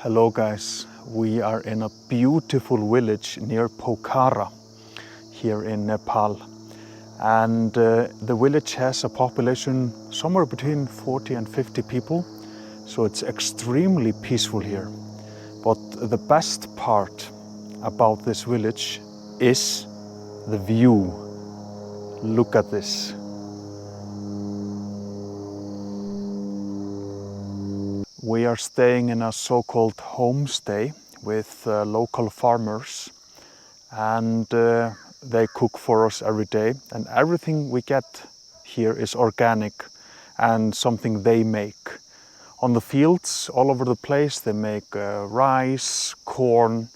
Hello guys, we are in a beautiful village near Pokhara here in Nepal, and the village has a population somewhere between 40 and 50 people, so it's extremely peaceful here. But the best part about this village is the view. Look at this. We are staying in a so-called homestay with local farmers, and they cook for us every day, and everything we get here is organic and something they make. On the fields all over the place they make rice, corn,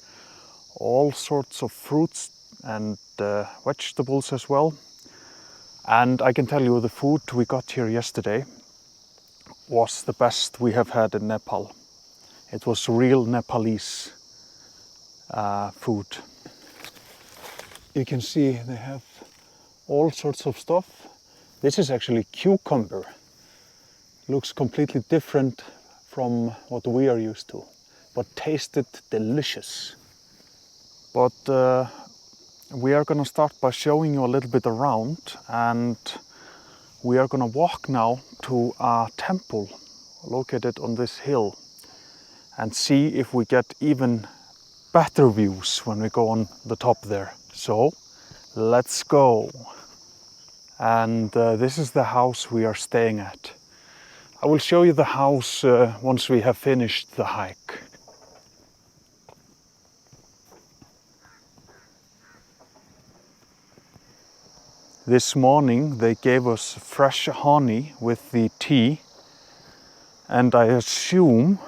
all sorts of fruits and vegetables as well. And I can tell you the food we got here yesterday was the best we have had in Nepal. It was real Nepalese food. You can see they have all sorts of stuff. This is actually cucumber. Looks completely different from what we are used to, but tasted delicious. But we are gonna start by showing you a little bit around, and we are gonna walk now to a temple located on this hill and see if we get even better views when we go on the top there. So let's go. And this is the house we are staying at. I will show you the house once we have finished the hike. This morning they gave us fresh honey with the tea, and I assume,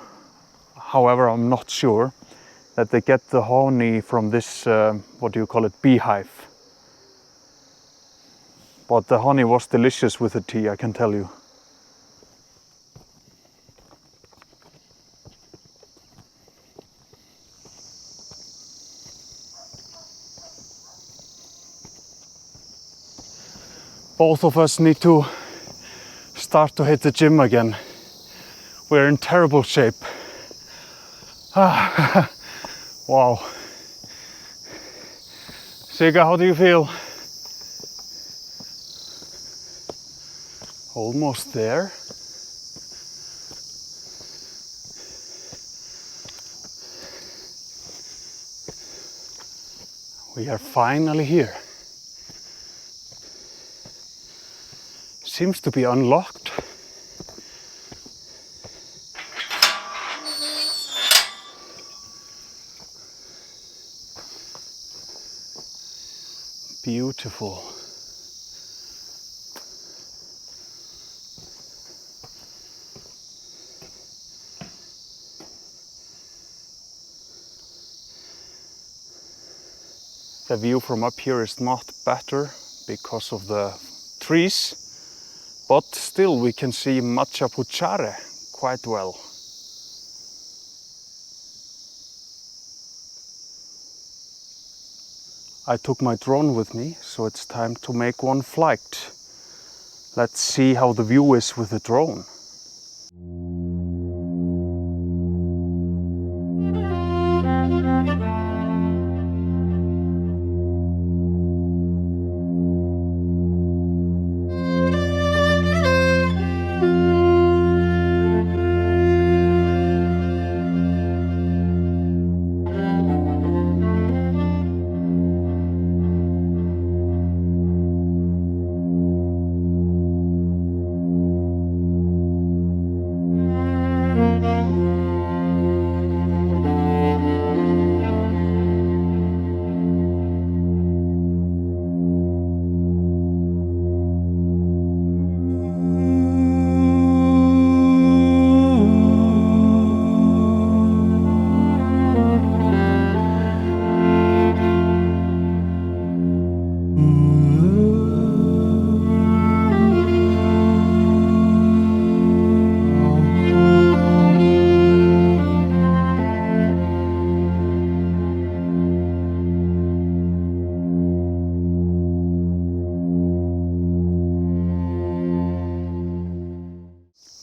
however I'm not sure, that they get the honey from this, what do you call it, beehive. But the honey was delicious with the tea, I can tell you. Both of us need to start to hit the gym again. We're in terrible shape. Wow. Sigga, how do you feel? Almost there. We are finally here. Seems to be unlocked. Beautiful. The view from up here is not better because of the trees. But still we can see Machhapuchhare quite well. I took my drone with me, so it's time to make one flight. Let's see how the view is with the drone.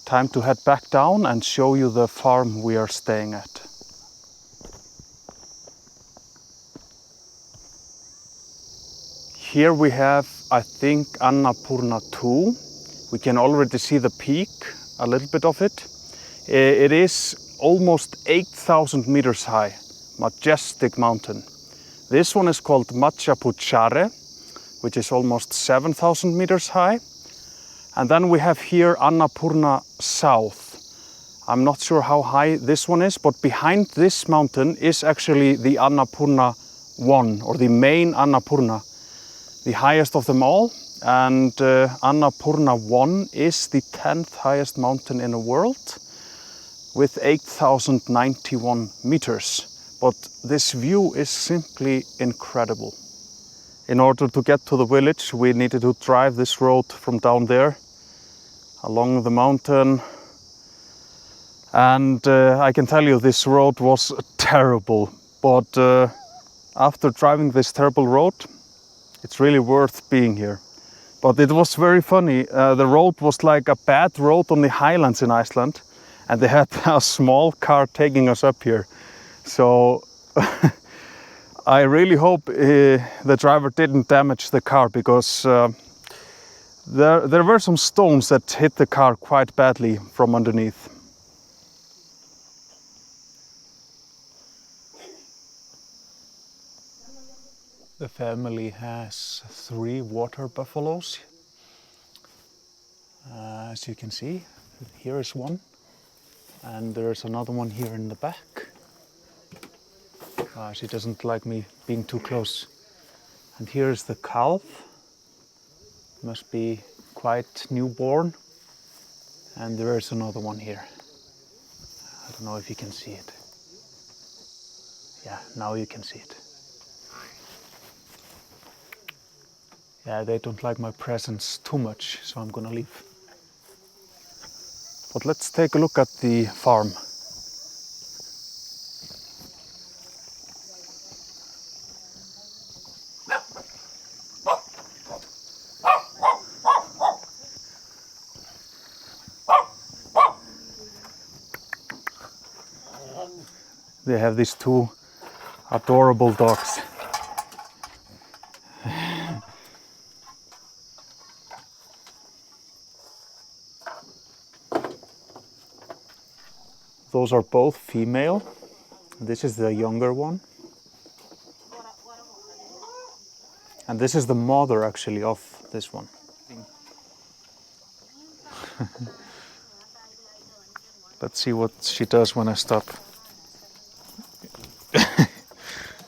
Time to head back down and show you the farm we are staying at. here we have, I think, Annapurna II. We can already see the peak, a little bit of it. It is almost 8,000 meters high, majestic mountain. This one is called Machhapuchhare, which is almost 7,000 meters high. And then we have here Annapurna South. I'm not sure how high this one is, but behind this mountain is actually the Annapurna I, or the main Annapurna, the highest of them all. And Annapurna I is the 10th highest mountain in the world, with 8,091 meters. But this view is simply incredible. In order to get to the village, we needed to drive this road from down there along the mountain. And I can tell you this road was terrible. But after driving this terrible road, it's really worth being here. But it was very funny. The road was like a bad road on the highlands in Iceland. And they had a small car taking us up here. So I really hope the driver didn't damage the car, because there were some stones that hit the car quite badly from underneath. The family has 3 water buffaloes. As you can see, here is one. And there's another one here in the back. She doesn't like me being too close. And here's the calf. Must be quite newborn. And there is another one here. I don't know if you can see it. Yeah, now you can see it. Yeah, they don't like my presence too much, so I'm gonna leave. But let's take a look at the farm. They have these 2 adorable dogs. Those are both female. This is the younger one. And this is the mother actually of this one. Let's see what she does when I stop.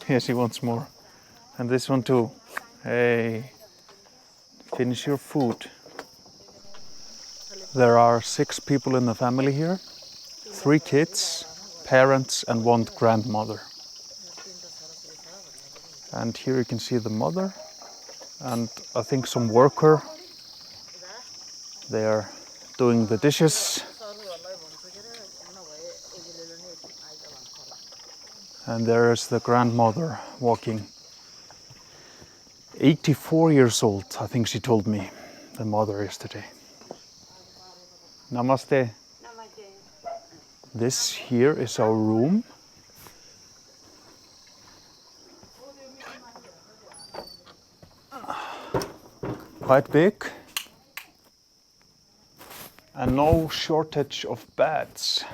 Yeah, she wants more. And this one too. Hey, finish your food. There are 6 people in the family here. 3 kids, parents and 1 grandmother. And here you can see the mother and I think some worker. They are doing the dishes. And there is the grandmother walking. 84 years old, I think she told me, the mother yesterday. Namaste. This here is our room. Quite big. And no shortage of beds.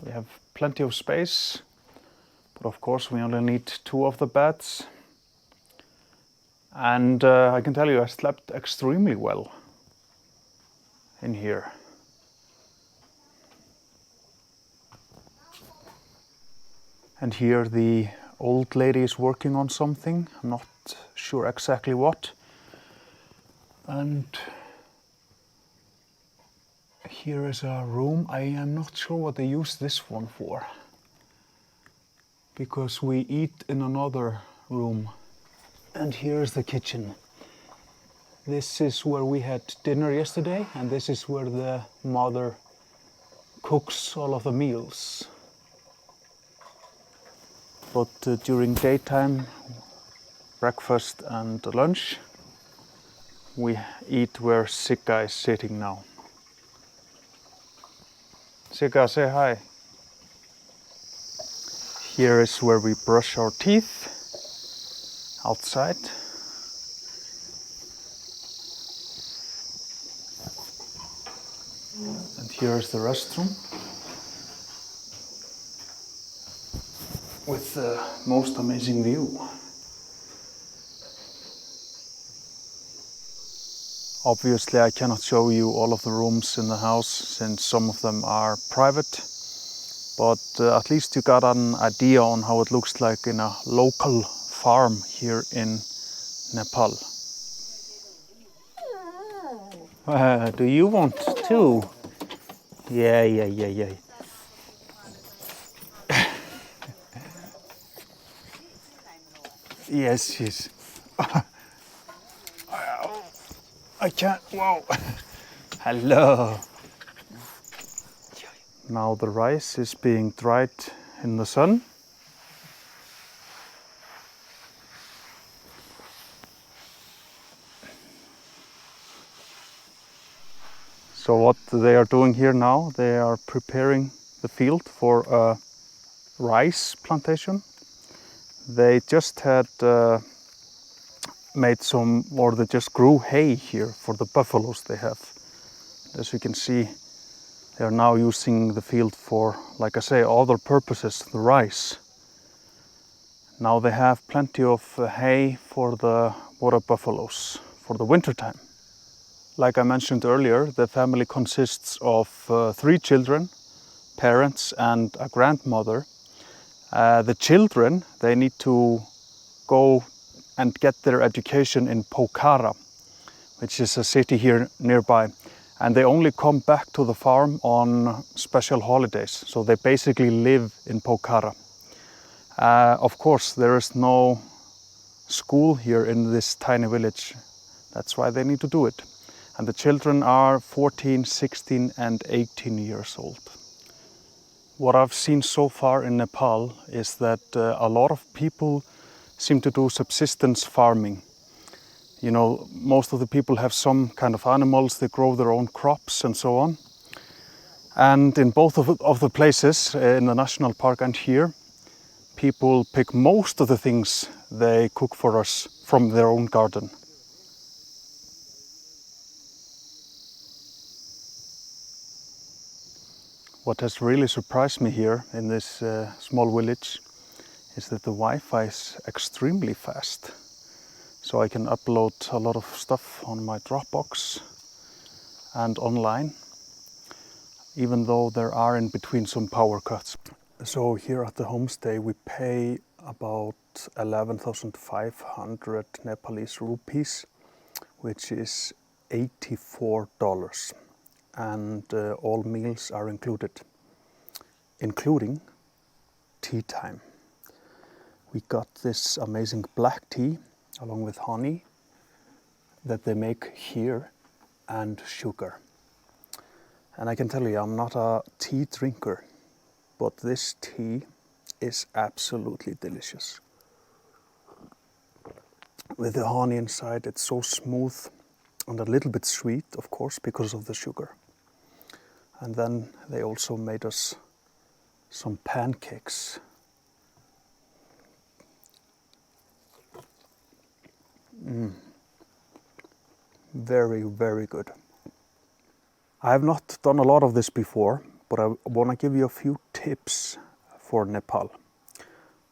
We have plenty of space. But of course we only need 2 of the beds. And I can tell you I slept extremely well in here. And here the old lady is working on something. I'm not sure exactly what. And here is our room. I am not sure what they use this one for, because we eat in another room. And here is the kitchen. This is where we had dinner yesterday, and this is where the mother cooks all of the meals. But during daytime, breakfast and lunch, we eat where Sigga is sitting now. Sigga, say hi. Here is where we brush our teeth outside. Here's the restroom with the most amazing view. Obviously I cannot show you all of the rooms in the house since some of them are private, but at least you got an idea on how it looks like in a local farm here in Nepal. Do you want to? Yeah. Yes. I can't, wow. Hello. Now the rice is being dried in the sun. So what they are doing here now, they are preparing the field for a rice plantation. They just had made some, or they just grew hay here for the buffaloes they have. As you can see, they are now using the field for, like I say, other purposes, the rice. Now they have plenty of hay for the water buffaloes for the winter time. Like I mentioned earlier, the family consists of 3 children, parents and a grandmother. The children, they need to go and get their education in Pokhara, which is a city here nearby. And they only come back to the farm on special holidays. So they basically live in Pokhara. Of course, there is no school here in this tiny village. That's why they need to do it. And the children are 14, 16 and 18 years old. What I've seen so far in Nepal is that a lot of people seem to do subsistence farming. You know, most of the people have some kind of animals, they grow their own crops and so on. And in both of the places, in the national park and here, people pick most of the things they cook for us from their own garden. What has really surprised me here in this small village is that the Wi-Fi is extremely fast. So I can upload a lot of stuff on my Dropbox and online, even though there are in between some power cuts. So here at the homestay we pay about 11,500 Nepalese rupees, which is $84. And all meals are included, including tea time. We got this amazing black tea along with honey that they make here and sugar. And I can tell you, I'm not a tea drinker, but this tea is absolutely delicious. With the honey inside, it's so smooth and a little bit sweet, of course, because of the sugar. And then they also made us some pancakes. Very, very good. I have not done a lot of this before, but I want to give you a few tips for Nepal.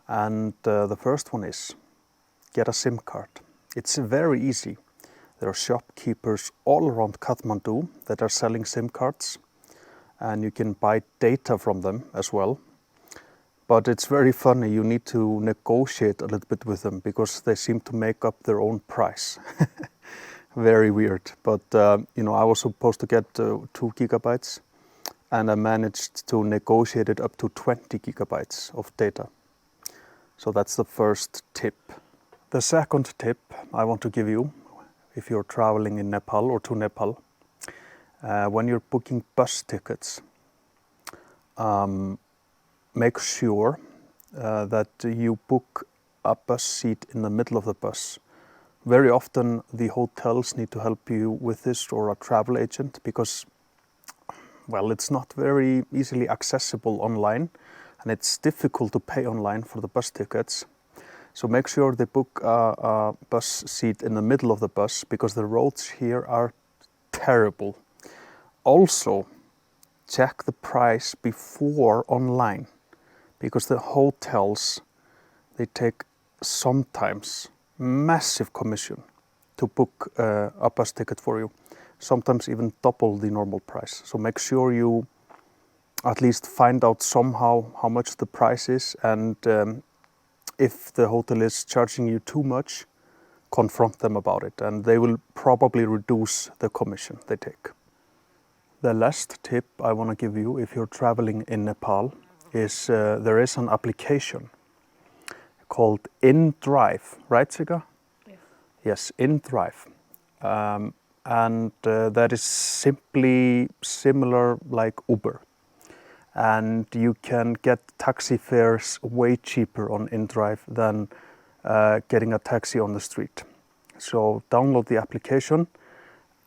And the first one is, get a SIM card. It's very easy. There are shopkeepers all around Kathmandu that are selling SIM cards, and you can buy data from them as well. But it's very funny, you need to negotiate a little bit with them because they seem to make up their own price. Very weird, but you know, I was supposed to get 2 gigabytes and I managed to negotiate it up to 20 gigabytes of data. So that's the first tip. The second tip I want to give you, if you're traveling in Nepal or to Nepal, when you're booking bus tickets, make sure that you book a bus seat in the middle of the bus. Very often the hotels need to help you with this, or a travel agent, because, well, it's not very easily accessible online and it's difficult to pay online for the bus tickets. So make sure they book a bus seat in the middle of the bus, because the roads here are terrible. Also, check the price before online, because the hotels, they take sometimes massive commission to book a bus ticket for you, sometimes even double the normal price. So make sure you at least find out somehow how much the price is, and if the hotel is charging you too much, confront them about it, and they will probably reduce the commission they take. The last tip I want to give you if you're traveling in Nepal is there is an application called InDrive, right, Sika? Yes. Yes, InDrive. And that is simply similar like Uber. And you can get taxi fares way cheaper on InDrive than getting a taxi on the street. So download the application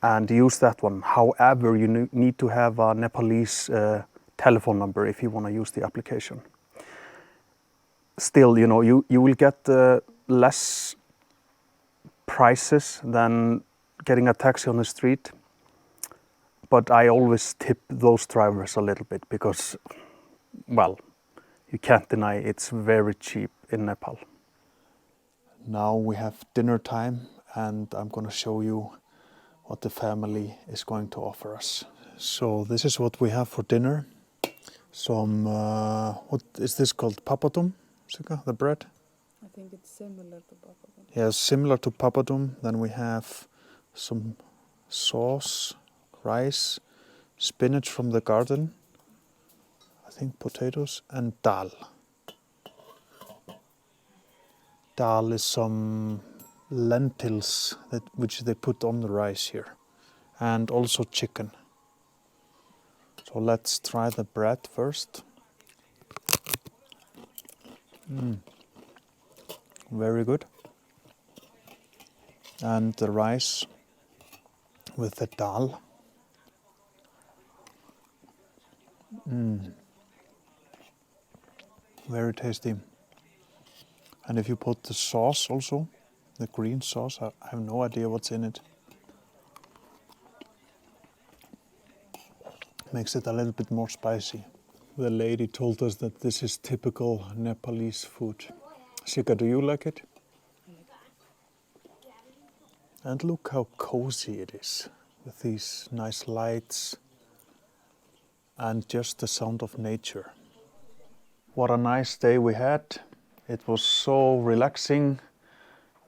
and use that one. However, you need to have a Nepalese telephone number if you want to use the application. Still, you know, you will get less prices than getting a taxi on the street, but I always tip those drivers a little bit because, well, you can't deny it's very cheap in Nepal. Now we have dinner time, and I'm going to show you what the family is going to offer us. So this is what we have for dinner. Some, what is this called? Papadum, Sika, the bread? I think it's similar to papadum. Yeah, similar to papadum. Then we have some sauce, rice, spinach from the garden, I think potatoes, and dal. Dal is some lentils which they put on the rice here, and also chicken. So let's try the bread first. Very good. And the rice with the dal. Very tasty. And if you put the sauce also, the green sauce, I have no idea what's in it. Makes it a little bit more spicy. The lady told us that this is typical Nepalese food. Sika, do you like it? And look how cozy it is, with these nice lights and just the sound of nature. What a nice day we had. It was so relaxing.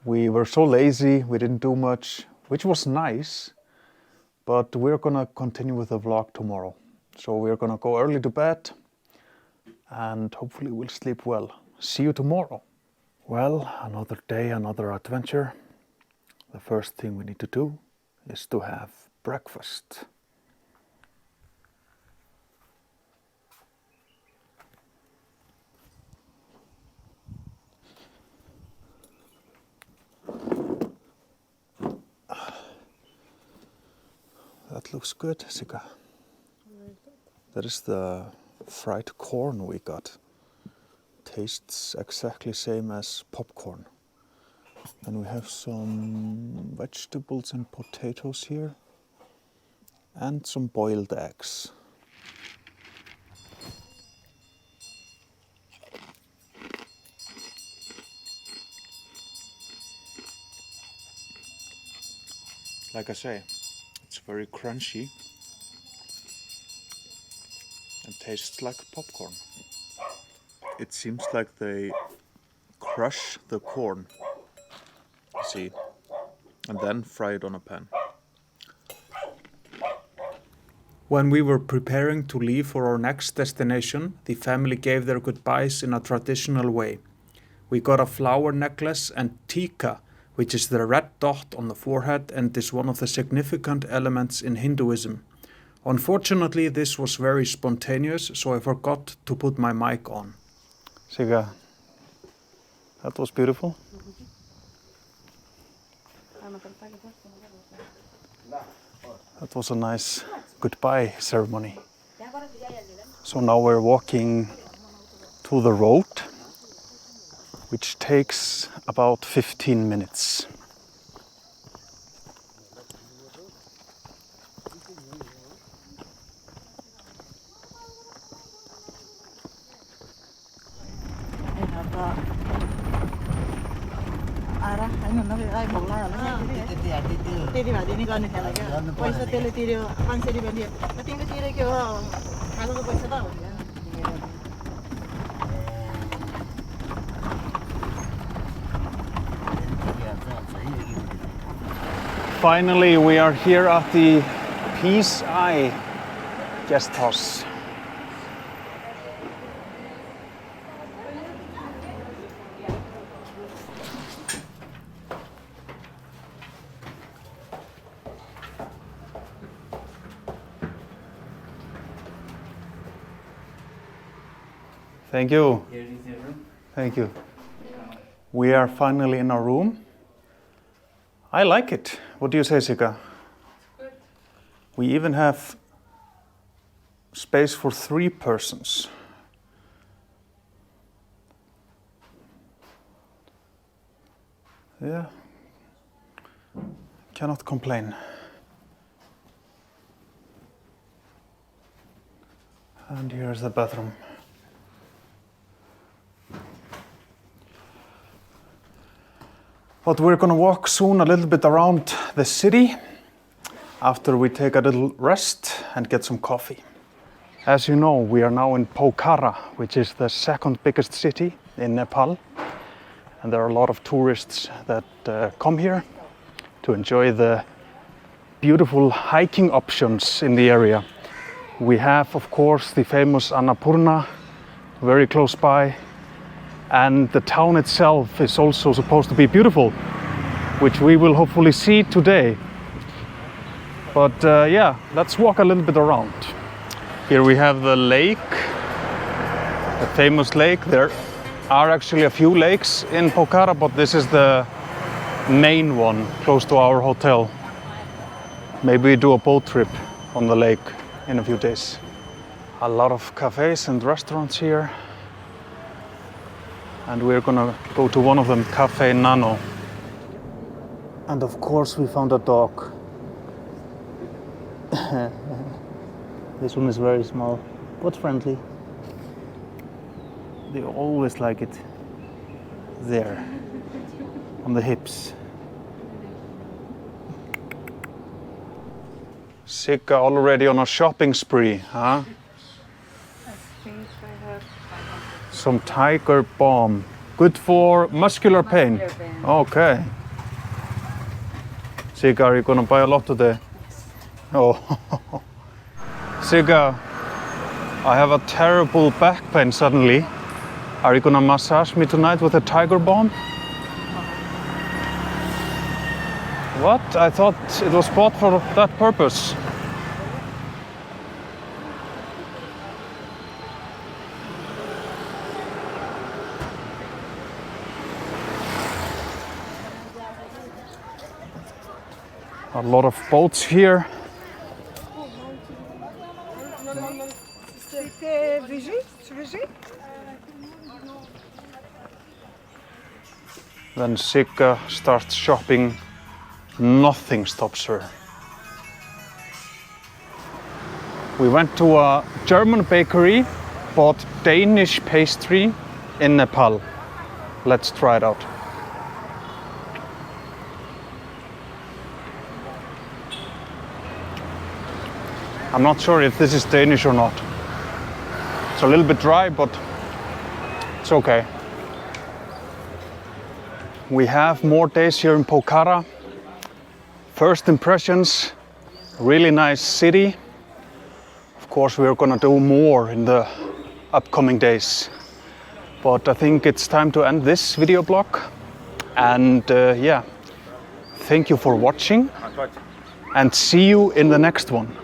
We were so lazy, we didn't do much, which was nice. But we're gonna continue with the vlog tomorrow. So we're gonna go early to bed and hopefully we'll sleep well. See you tomorrow. Well, another day, another adventure. The first thing we need to do is to have breakfast. That looks good, Sika. That is the fried corn we got. Tastes exactly same as popcorn. And we have some vegetables and potatoes here. And some boiled eggs. Like I say, it's very crunchy and tastes like popcorn. It seems like they crush the corn, see, and then fry it on a pan. When we were preparing to leave for our next destination, the family gave their goodbyes in a traditional way. We got a flower necklace and tika, which is the red dot on the forehead and is one of the significant elements in Hinduism. Unfortunately, this was very spontaneous, so I forgot to put my mic on. Sika, that was beautiful. That was a nice goodbye ceremony. So now we're walking to the road, which takes about 15 minutes. आरा हैन न आइ भोग्ला होला त्यति भए नि गर्ने थियो क्या पैसा त्यसले तिर्यो 500 रुपैयाँ दियो तिमीले तिरे के हो खानुको पैसा त हो Finally, we are here at the Peace Eye guest house. Thank you. Here is your room. Thank you. We are finally in our room. I like it. What do you say, Sika? Good. We even have space for 3 persons. Yeah. Cannot complain. And here's the bathroom. But we're gonna walk soon a little bit around the city after we take a little rest and get some coffee. As you know, we are now in Pokhara, which is the 2nd biggest city in Nepal. And there are a lot of tourists that come here to enjoy the beautiful hiking options in the area. We have, of course, the famous Annapurna very close by. And the town itself is also supposed to be beautiful, which we will hopefully see today. But yeah, let's walk a little bit around. Here we have the lake, the famous lake. There are actually a few lakes in Pokhara, but this is the main one close to our hotel. Maybe we do a boat trip on the lake in a few days. A lot of cafes and restaurants here. And we're gonna go to one of them, Cafe Nano. And of course we found a dog. This one is very small, but friendly. They always like it there, on the hips. Sika already on a shopping spree, huh? Some tiger balm. Good for muscular pain. Okay. Sika, are you gonna buy a lot today? Oh. Sika, I have a terrible back pain suddenly. Are you gonna massage me tonight with a tiger balm? What? I thought it was bought for that purpose. A lot of boats here. When Sika starts shopping, nothing stops her. We went to a German bakery, bought Danish pastry in Nepal. Let's try it out. I'm not sure if this is Danish or not. It's a little bit dry, but it's okay. We have more days here in Pokhara. First impressions, really nice city. Of course, we're gonna do more in the upcoming days. But I think it's time to end this video blog. And yeah, thank you for watching and see you in the next one.